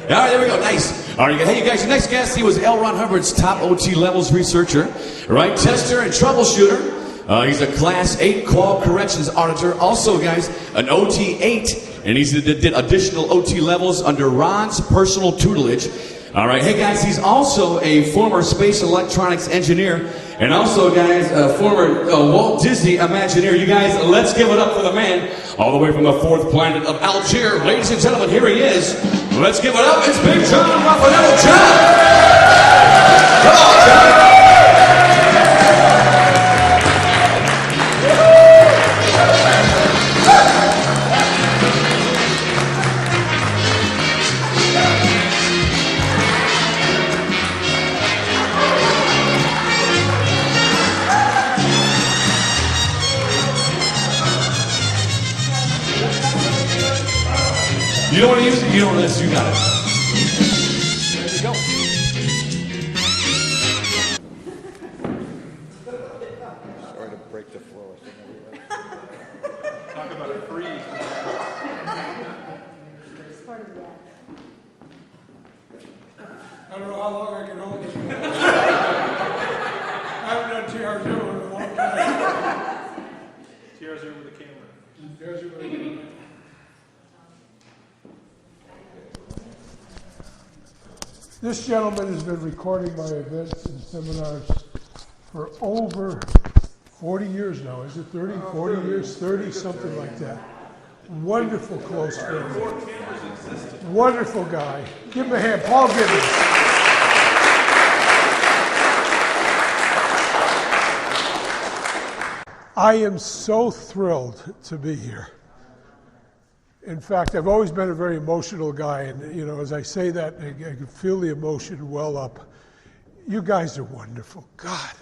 All right, there we go. Nice. All right, hey, you guys, your next guest, he was L. Ron Hubbard's top OT levels researcher, right? Tester and troubleshooter. He's a Class 8 Qual Corrections Auditor. Also, guys, an OT 8, and he's did additional OT levels under Ron's personal tutelage. All right, hey, guys, he's also a former space electronics engineer, and also, guys, a former Walt Disney Imagineer. You guys, let's give it up for the man, all the way from the fourth planet of Algiers. Ladies and gentlemen, here he is. Let's give it up. It's Big John Rafanello. John! Come on, John! You don't want to use it? You don't want to. You got it. There you go. Sorry to break the flow. Talk about a freeze. I don't know how long I can hold this. I haven't done TR0 in a long time. TR0 with the camera. TR0 with the camera. This gentleman has been recording my events and seminars for over 40 years now. Is it 30, 40 years, 30, something like that. Wonderful close friend. Wonderful guy. Give him a hand. Paul Gibbons. I am so thrilled to be here. In fact, I've always been a very emotional guy, and you know, as I say that, I can feel the emotion well up. You guys are wonderful. God.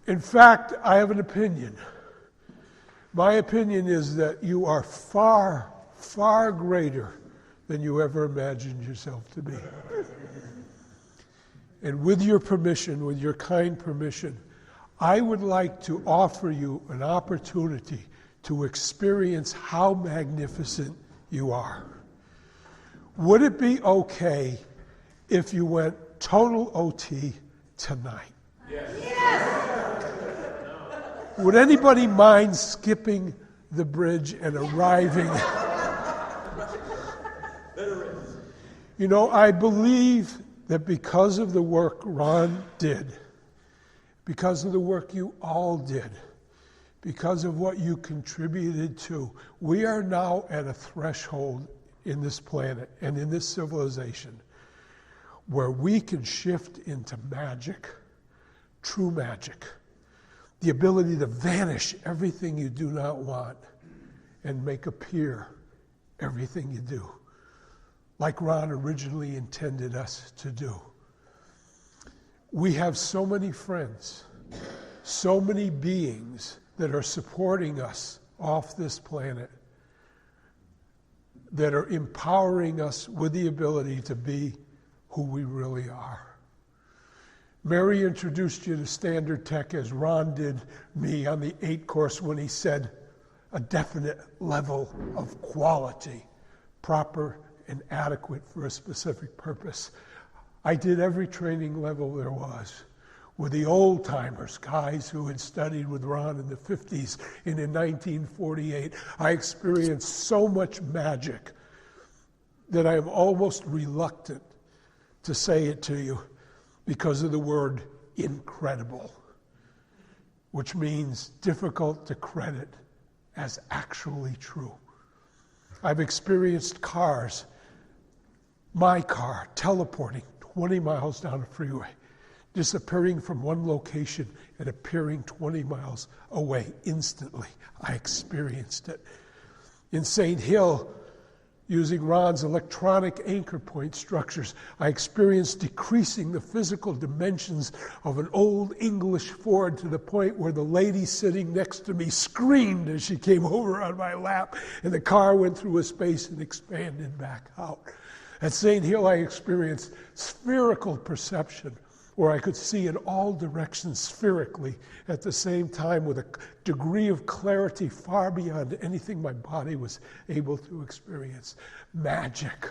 In fact, I have an opinion. My opinion is that you are far, far greater than you ever imagined yourself to be. And with your permission, with your kind permission, I would like to offer you an opportunity to experience how magnificent you are. Would it be okay if you went total OT tonight? Yes. Would anybody mind skipping the bridge and arriving? You know, I believe that because of the work Ron did, because of the work you all did, because of what you contributed to, we are now at a threshold in this planet and in this civilization where we can shift into magic, true magic, the ability to vanish everything you do not want and make appear everything you do, like Ron originally intended us to do. We have so many friends, so many beings that are supporting us off this planet, that are empowering us with the ability to be who we really are. Mary introduced you to standard tech as Ron did me on the 8 course when he said a definite level of quality, proper and adequate for a specific purpose. I did every training level there was. With the old-timers, guys who had studied with Ron in the 50s and in 1948, I experienced so much magic that I am almost reluctant to say it to you because of the word incredible, which means difficult to credit as actually true. I've experienced cars, my car, teleporting 20 miles down a freeway, disappearing from one location and appearing 20 miles away instantly. I experienced it. In St. Hill, using Ron's electronic anchor point structures, I experienced decreasing the physical dimensions of an old English Ford to the point where the lady sitting next to me screamed as she came over on my lap, and the car went through a space and expanded back out. At St. Hill, I experienced spherical perception, where I could see in all directions spherically at the same time with a degree of clarity far beyond anything my body was able to experience. Magic.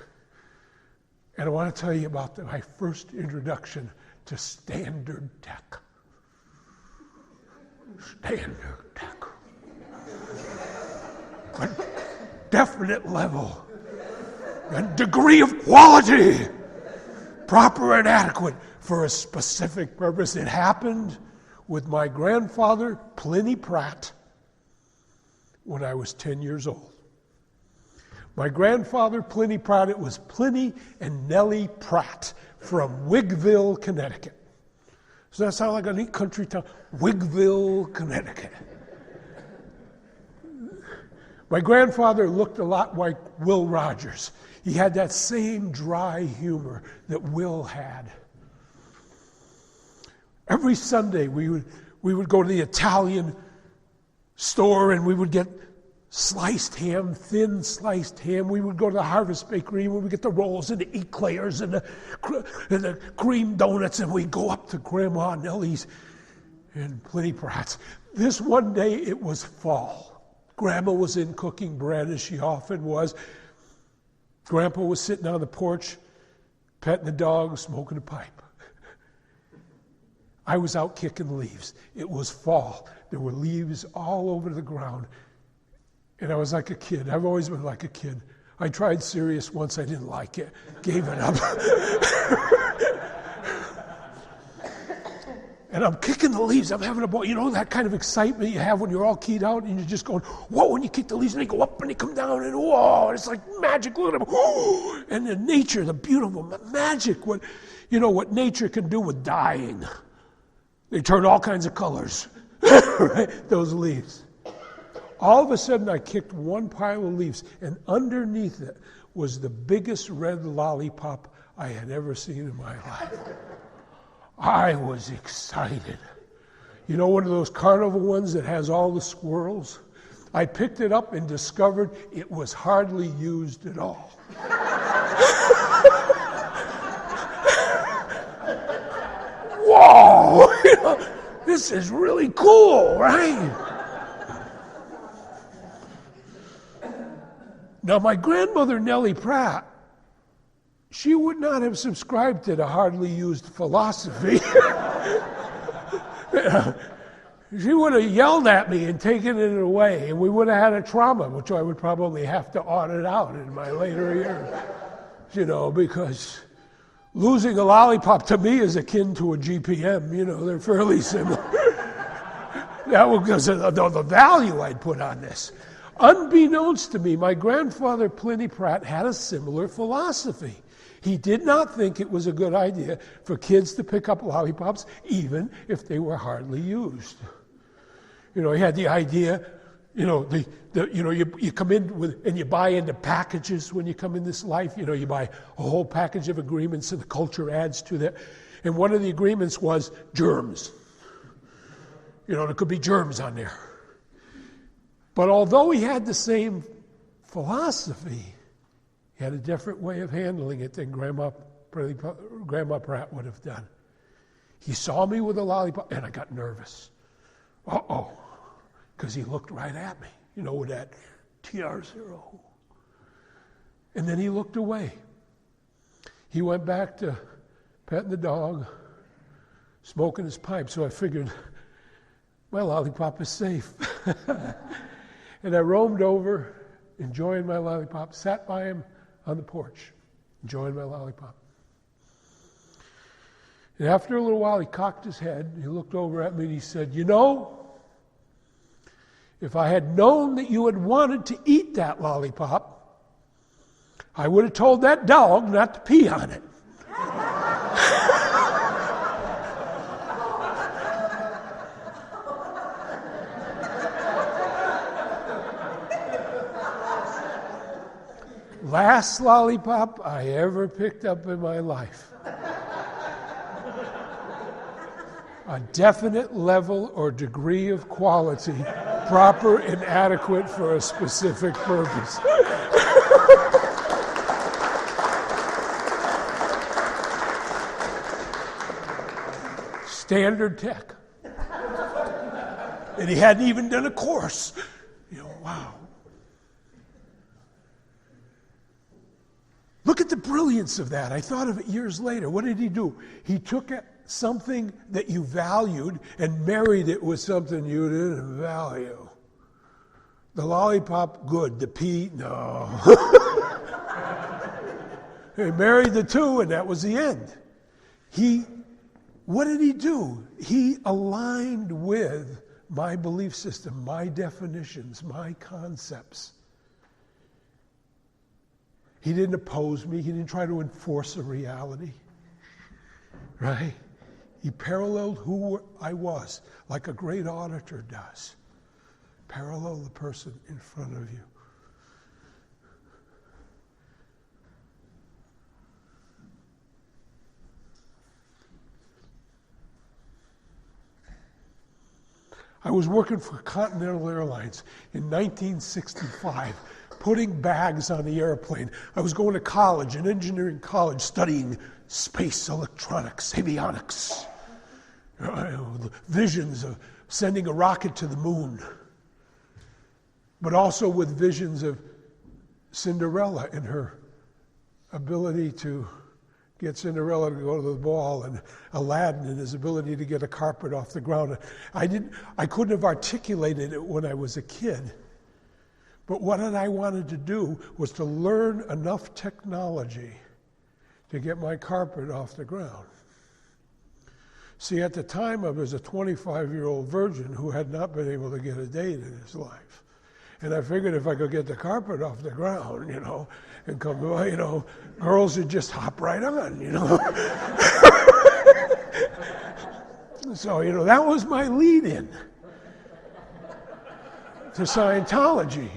And I want to tell you about my first introduction to standard tech. Standard tech. A definite level and degree of quality, proper and adequate for a specific purpose. It happened with my grandfather, Pliny Pratt, when I was 10 years old. My grandfather, Pliny Pratt, it was Pliny and Nellie Pratt from Wigville, Connecticut. Does that sound like a neat country town? Wigville, Connecticut. My grandfather looked a lot like Will Rogers. He had that same dry humor that Will had. Every Sunday we would go to the Italian store and we would get sliced ham, thin sliced ham. We would go to the Harvest Bakery and we would get the rolls and the eclairs and the cream donuts, and we'd go up to Grandma Nellie's and Pliny Pratt's. This one day it was fall. Grandma was in cooking bread, as she often was. Grandpa was sitting on the porch, petting the dog, smoking a pipe. I was out kicking leaves. It was fall. There were leaves all over the ground. And I was like a kid. I've always been like a kid. I tried serious once. I didn't like it. Gave it up. And I'm kicking the leaves. I'm having a ball. You know that kind of excitement you have when you're all keyed out and you're just going, whoa, when you kick the leaves and they go up and they come down and whoa, it's like magic. Look at them. Whoa. And the nature, the beautiful magic, what nature can do with dying. They turn all kinds of colors, right? Those leaves. All of a sudden, I kicked one pile of leaves, and underneath it was the biggest red lollipop I had ever seen in my life. I was excited. You know, one of those carnival ones that has all the squirrels? I picked it up and discovered it was hardly used at all. Whoa! This is really cool, right? Now, my grandmother, Nellie Pratt, she would not have subscribed to the hardly used philosophy. She would have yelled at me and taken it away, and we would have had a trauma, which I would probably have to audit out in my later years, because losing a lollipop to me is akin to a GPM, they're fairly similar. That was the value I'd put on this. Unbeknownst to me, my grandfather, Pliny Pratt, had a similar philosophy. He did not think it was a good idea for kids to pick up lollipops, even if they were hardly used. He had the idea, you come in with, and you buy into packages when you come in this life. You buy a whole package of agreements and the culture adds to that. And one of the agreements was germs. There could be germs on there. But although he had the same philosophy, he had a different way of handling it than Grandma Pratt would have done. He saw me with a lollipop, and I got nervous. Uh-oh, because he looked right at me, with that TR0. And then he looked away. He went back to petting the dog, smoking his pipe, so I figured, my lollipop is safe. And I roamed over, enjoying my lollipop, sat by him on the porch, enjoying my lollipop. And after a little while, he cocked his head, he looked over at me and he said, if I had known that you had wanted to eat that lollipop, I would have told that dog not to pee on it. Last lollipop I ever picked up in my life. A definite level or degree of quality, proper and adequate for a specific purpose. Standard tech. And he hadn't even done a course. Wow. Look at the brilliance of that. I thought of it years later. What did he do? He took something that you valued and married it with something you didn't value. The lollipop, good. The pea, no. He married the two, and that was the end. What did he do? He aligned with my belief system, my definitions, my concepts. He didn't oppose me. He didn't try to enforce a reality. Right? He paralleled who I was, like a great auditor does. Parallel the person in front of you. I was working for Continental Airlines in 1965, putting bags on the airplane. I was going to college, an engineering college, studying space electronics, avionics, visions of sending a rocket to the moon, but also with visions of Cinderella and her ability to get Cinderella to go to the ball, and Aladdin and his ability to get a carpet off the ground. I couldn't have articulated it when I was a kid. But what I wanted to do was to learn enough technology to get my carpet off the ground. See, at the time I was a 25-year-old virgin who had not been able to get a date in his life. And I figured if I could get the carpet off the ground, and come, girls would just hop right on, So, that was my lead-in to Scientology.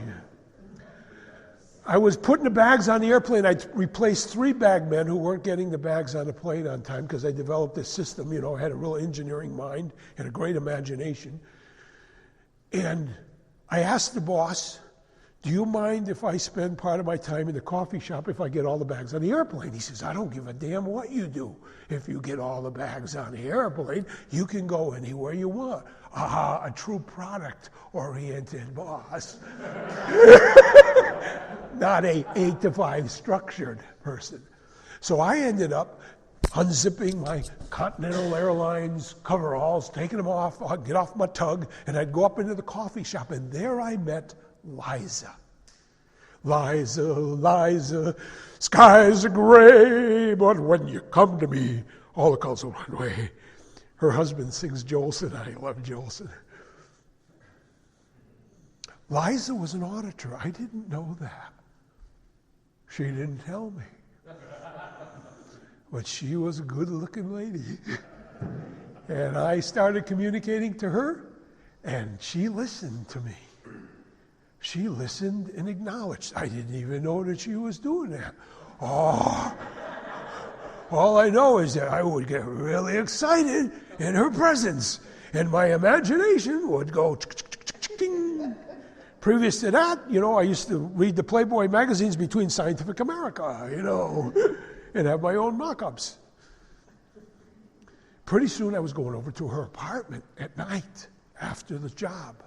I was putting the bags on the airplane. I replaced 3 bagmen who weren't getting the bags on the plane on time because I developed this system, I had a real engineering mind and a great imagination. And I asked the boss, do you mind if I spend part of my time in the coffee shop if I get all the bags on the airplane? He says, I don't give a damn what you do. If you get all the bags on the airplane, you can go anywhere you want. Aha, a true product-oriented boss. Not a 8-to-5 structured person. So I ended up unzipping my Continental Airlines coveralls, taking them off, I'd get off my tug, and I'd go up into the coffee shop, and there I met Liza. Liza, Liza, skies are gray, but when you come to me, all the colors will run away. Her husband sings Jolson. I love Jolson. Liza was an auditor. I didn't know that. She didn't tell me. But she was a good-looking lady. And I started communicating to her, and she listened to me. She listened and acknowledged. I didn't even know that she was doing that. Oh, all I know is that I would get really excited in her presence, and my imagination would go ding. Previous to that, I used to read the Playboy magazines between Scientific America, and have my own mock-ups. Pretty soon I was going over to her apartment at night after the job.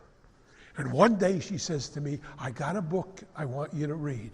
And one day she says to me, I got a book I want you to read.